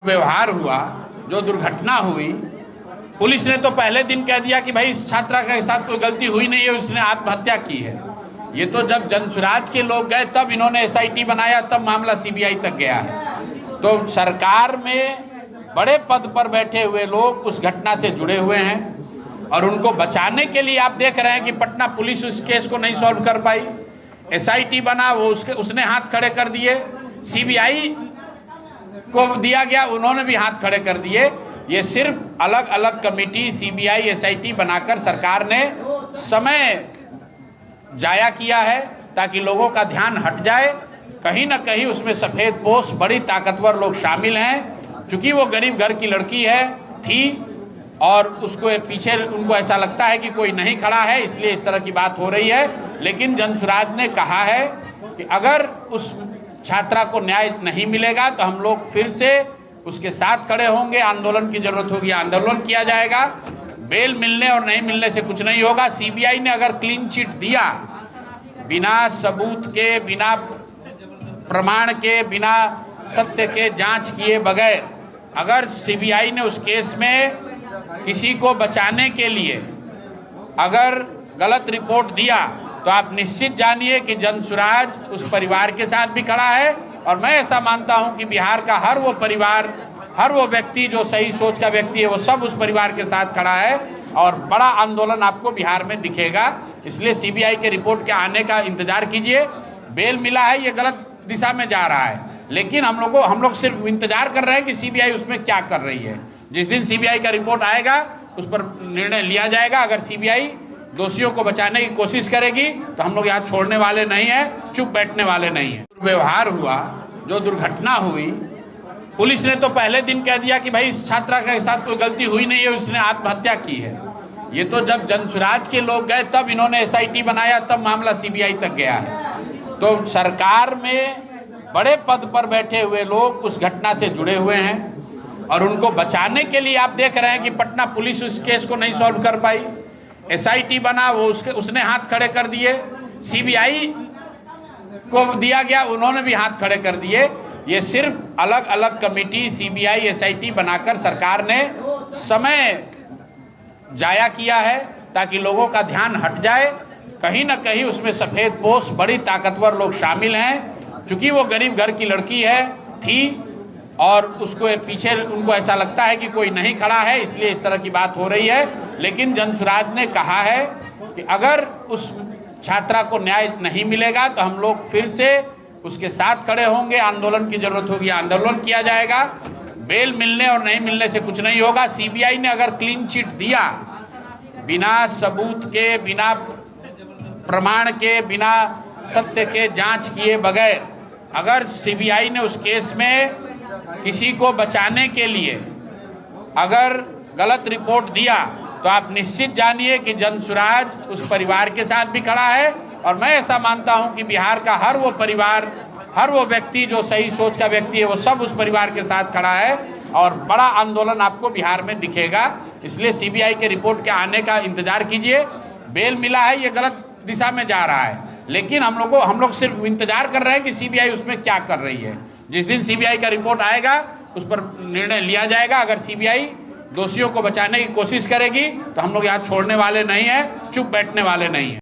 व्यवहार हुआ, जो दुर्घटना हुई, पुलिस ने तो पहले दिन कह दिया कि भाई इस छात्रा के साथ कोई गलती हुई नहीं है, उसने आत्महत्या की है। ये तो जब जनसुराज के लोग गए तब इन्होंने एसआईटी बनाया, तब मामला सीबीआई तक गया है। तो सरकार में बड़े पद पर बैठे हुए लोग उस घटना से जुड़े हुए हैं और उनको बचाने के लिए आप देख रहे हैं कि पटना पुलिस उस केस को नहीं सॉल्व कर पाई। एसआईटी बना, वो उसने हाथ खड़े कर दिए, सीबीआई को दिया गया, उन्होंने भी हाथ खड़े कर दिए। ये सिर्फ अलग अलग कमेटी सीबीआई एसआईटी बनाकर सरकार ने समय जाया किया है ताकि लोगों का ध्यान हट जाए। कहीं ना कहीं उसमें सफेद पोश बड़ी ताकतवर लोग शामिल हैं। चूंकि वो गरीब घर की लड़की थी और उसको पीछे उनको ऐसा लगता है कि कोई नहीं खड़ा है, इसलिए इस तरह की बात हो रही है। लेकिन जनसुराज ने कहा है कि अगर उस छात्रा को न्याय नहीं मिलेगा तो हम लोग फिर से उसके साथ खड़े होंगे, आंदोलन की जरूरत होगी, आंदोलन किया जाएगा। बेल मिलने और नहीं मिलने से कुछ नहीं होगा। सीबीआई ने अगर क्लीन चिट दिया, बिना सबूत के, बिना प्रमाण के, बिना सत्य के जांच किए बगैर अगर सीबीआई ने उस केस में किसी को बचाने के लिए अगर गलत रिपोर्ट दिया तो आप निश्चित जानिए कि जनसुराज उस परिवार के साथ भी खड़ा है। और मैं ऐसा मानता हूं कि बिहार का हर वो परिवार, हर वो व्यक्ति जो सही सोच का व्यक्ति है, वो सब उस परिवार के साथ खड़ा है और बड़ा आंदोलन आपको बिहार में दिखेगा। इसलिए सीबीआई के रिपोर्ट के आने का इंतजार कीजिए। बेल मिला है, ये गलत दिशा में जा रहा है, लेकिन हम लोग सिर्फ इंतजार कर रहे हैं कि सीबीआई उसमें क्या कर रही है। जिस दिन सीबीआई का रिपोर्ट आएगा उस पर निर्णय लिया जाएगा। अगर सीबीआई दोषियों को बचाने की कोशिश करेगी तो हम लोग यहाँ छोड़ने वाले नहीं हैं, चुप बैठने वाले नहीं हैं। व्यवहार हुआ, जो दुर्घटना हुई, पुलिस ने तो पहले दिन कह दिया कि भाई इस छात्रा के साथ कोई गलती हुई नहीं है, उसने आत्महत्या की है। ये तो जब जनसुराज के लोग गए तब इन्होंने एसआईटी बनाया, तब मामला सीबीआई तक गया है। तो सरकार में बड़े पद पर बैठे हुए लोग उस घटना से जुड़े हुए हैं और उनको बचाने के लिए आप देख रहे हैं कि पटना पुलिस उस केस को नहीं सॉल्व कर पाई। एसआईटी बना, वो उसने हाथ खड़े कर दिए, सीबीआई को दिया गया, उन्होंने भी हाथ खड़े कर दिए। ये सिर्फ अलग अलग कमेटी सीबीआई एसआईटी बनाकर सरकार ने समय जाया किया है ताकि लोगों का ध्यान हट जाए। कहीं ना कहीं उसमें सफेद पोश बड़ी ताकतवर लोग शामिल हैं। चूंकि वो गरीब घर की लड़की थी और उसको पीछे उनको ऐसा लगता है कि कोई नहीं खड़ा है, इसलिए इस तरह की बात हो रही है। लेकिन जनसुराज ने कहा है कि अगर उस छात्रा को न्याय नहीं मिलेगा तो हम लोग फिर से उसके साथ खड़े होंगे, आंदोलन की जरूरत होगी, आंदोलन किया जाएगा। बेल मिलने और नहीं मिलने से कुछ नहीं होगा। सीबीआई ने अगर क्लीन चिट दिया, बिना सबूत के, बिना प्रमाण के, बिना सत्य के जांच किए बगैर अगर सीबीआई ने उस केस में किसी को बचाने के लिए अगर गलत रिपोर्ट दिया तो आप निश्चित जानिए कि जनसुराज उस परिवार के साथ भी खड़ा है। और मैं ऐसा मानता हूं कि बिहार का हर वो परिवार, हर वो व्यक्ति जो सही सोच का व्यक्ति है, वो सब उस परिवार के साथ खड़ा है और बड़ा आंदोलन आपको बिहार में दिखेगा। इसलिए सीबीआई के रिपोर्ट के आने का इंतजार कीजिए। बेल मिला है, ये गलत दिशा में जा रहा है, लेकिन हम लोग सिर्फ इंतजार कर रहे हैं कि सीबीआई उसमें क्या कर रही है। जिस दिन सीबीआई का रिपोर्ट आएगा उस पर निर्णय लिया जाएगा। अगर सीबीआई दोषियों को बचाने की कोशिश करेगी तो हम लोग यहाँ छोड़ने वाले नहीं हैं, चुप बैठने वाले नहीं हैं।